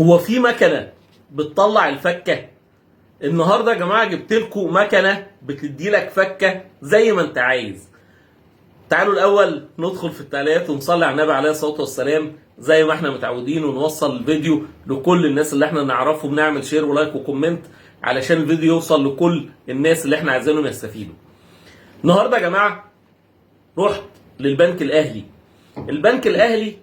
هو في مكنه بتطلع الفكه؟ النهارده يا جماعه جبت لكم مكنه بتدي لك فكه زي ما انت عايز. تعالوا الاول ندخل في التعليقات ونصلي على النبي عليه الصلاه والسلام زي ما احنا متعودين، ونوصل الفيديو لكل الناس اللي احنا نعرفهم، نعمل شير ولايك وكومنت علشان الفيديو يوصل لكل الناس اللي احنا عايزينهم يستفيدوا. النهارده يا جماعه رحت للبنك الاهلي. البنك الاهلي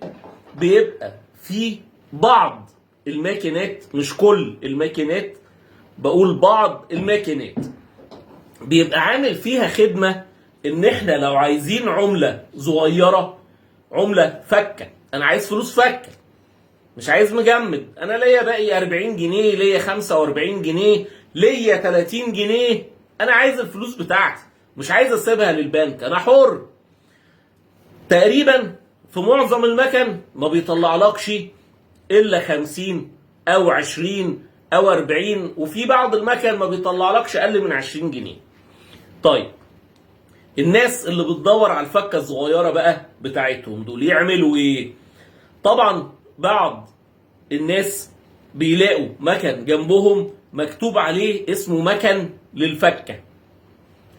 بيبقى فيه بعض الماكينات، مش كل الماكينات، بقول بعض الماكينات بيبقى عامل فيها خدمة ان احنا لو عايزين عملة صغيرة، عملة فكة، انا عايز فلوس فكة مش عايز مجمد، انا ليا باقي 40 جنيه، ليا 45 جنيه، ليا 30 جنيه، انا عايز الفلوس بتاعتي، مش عايز اسيبها للبنك، انا حر. تقريبا في معظم المكن ما بيطلعلكش الا 50 او 20 او 40، وفي بعض المكن ما بيطلعلكش اقل من 20 جنيه. طيب الناس اللي بتدور على الفكه الصغيره بقى بتاعتهم دول يعملوا ايه؟ طبعا بعض الناس بيلاقوا مكن جنبهم مكتوب عليه اسمه مكن للفكه.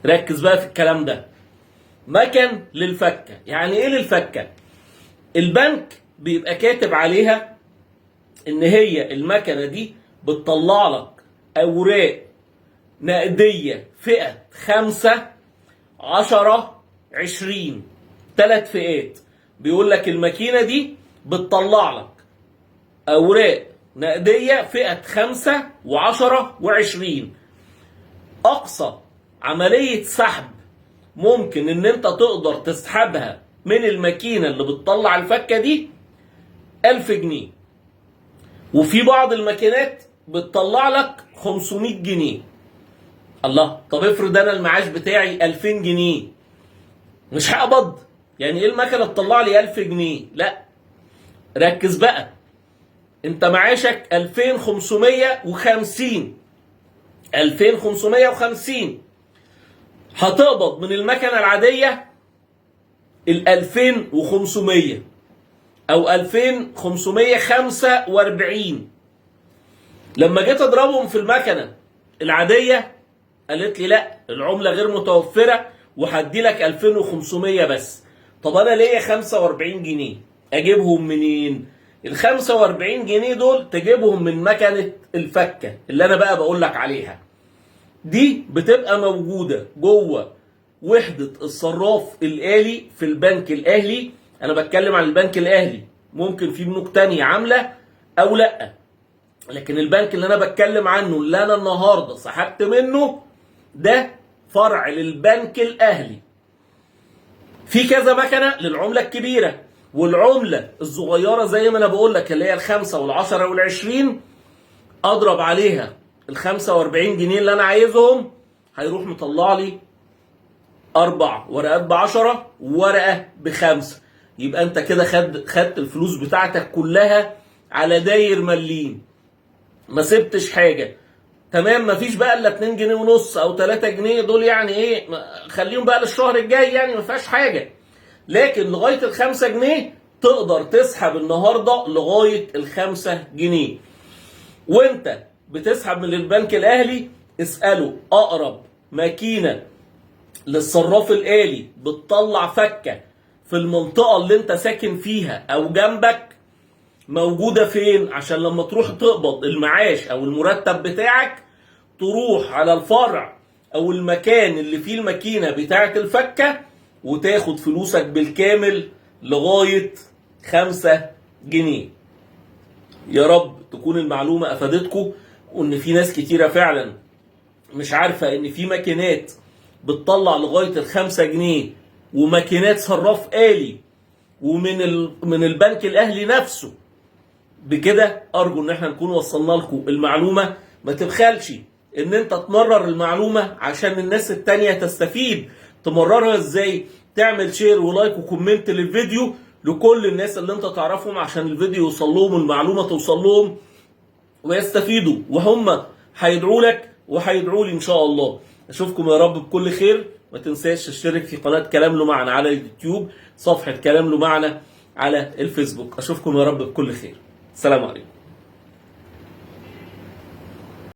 ركز بقى في الكلام ده، مكن للفكه. يعني ايه للفكه؟ البنك بيبقى كاتب عليها ان هي المكنه دي بتطلع لك اوراق نقديه فئه 5 10 20، 3 فئات. بيقول لك الماكينه دي بتطلع لك اوراق نقديه فئه 5 و10 و20. اقصى عمليه سحب ممكن ان انت تقدر تسحبها من الماكينه اللي بتطلع الفكه دي 1000 جنيه، وفي بعض الماكينات بتطلع لك 500 جنيه. الله، طب افرض انا المعاش بتاعي 2000 جنيه، مش هقبض؟ يعني ايه المكنه تطلع لي 1000 جنيه؟ لا، ركز بقى، انت معاشك 2550، 2550 هتقبض من المكنه العاديه ال 2500 او 2545. لما جيت اضربهم في المكنه العاديه قالت لي لا، العمله غير متوفره وهدي لك 2500 بس. طب انا ليا 45 جنيه، اجيبهم منين؟ ال 45 جنيه دول تجيبهم من مكنه الفكه اللي انا بقى بقول لك عليها. دي بتبقى موجوده جوه وحده الصراف الآلي في البنك الاهلي. انا بتكلم عن البنك الاهلي، ممكن في بنوك تانية عامله او لا، لكن البنك اللي انا بتكلم عنه اللي انا النهارده سحبت منه ده فرع للبنك الاهلي. في كذا مكنه للعمله الكبيره، والعمله الصغيره زي ما انا بقول لك اللي هي ال5 وال10 وال20، اضرب عليها ال 45 جنيه اللي انا عايزهم، هيروح مطلع لي 4 ورقات ب10 وورقه ب5. يبقى انت كده خدت الفلوس بتاعتك كلها على داير مليم، ما سبتش حاجه. تمام، مفيش بقى الا 2 جنيه ونص او 3 جنيه دول، يعني ايه، خليهم بقى للشهر الجاي، يعني ما فيهاش حاجه. لكن لغايه ال5 جنيه تقدر تسحب النهارده لغايه ال5 جنيه. وانت بتسحب من البنك الاهلي اساله اقرب ماكينه للصراف الآلي بتطلع فكه في المنطقه اللي انت ساكن فيها او جنبك موجوده فين، عشان لما تروح تقبض المعاش او المرتب بتاعك تروح على الفرع او المكان اللي فيه الماكينه بتاعه الفكه وتاخد فلوسك بالكامل لغايه 5 جنيه. يا رب تكون المعلومه افادتكم، وان في ناس كتيره فعلا مش عارفه ان في ماكينات بتطلع لغايه ال5 جنيه، وماكينات صراف آلي من البنك الاهلي نفسه. بكده ارجو ان احنا نكون وصلنا لكم المعلومه. ما تبخلش ان انت تمرر المعلومه عشان الناس التانية تستفيد. تمررها ازاي؟ تعمل شير ولايك وكومنت للفيديو لكل الناس اللي انت تعرفهم عشان الفيديو يوصل لهم والمعلومه توصل لهم ويستفيدوا، وهم هيدعوا لك وهيدعوا لي ان شاء الله. اشوفكم يا رب بكل خير. ما تنساش تشترك في قناه كلام له معنى على اليوتيوب، صفحه كلام له معنى على الفيسبوك. اشوفكم يا رب بكل خير. السلام عليكم.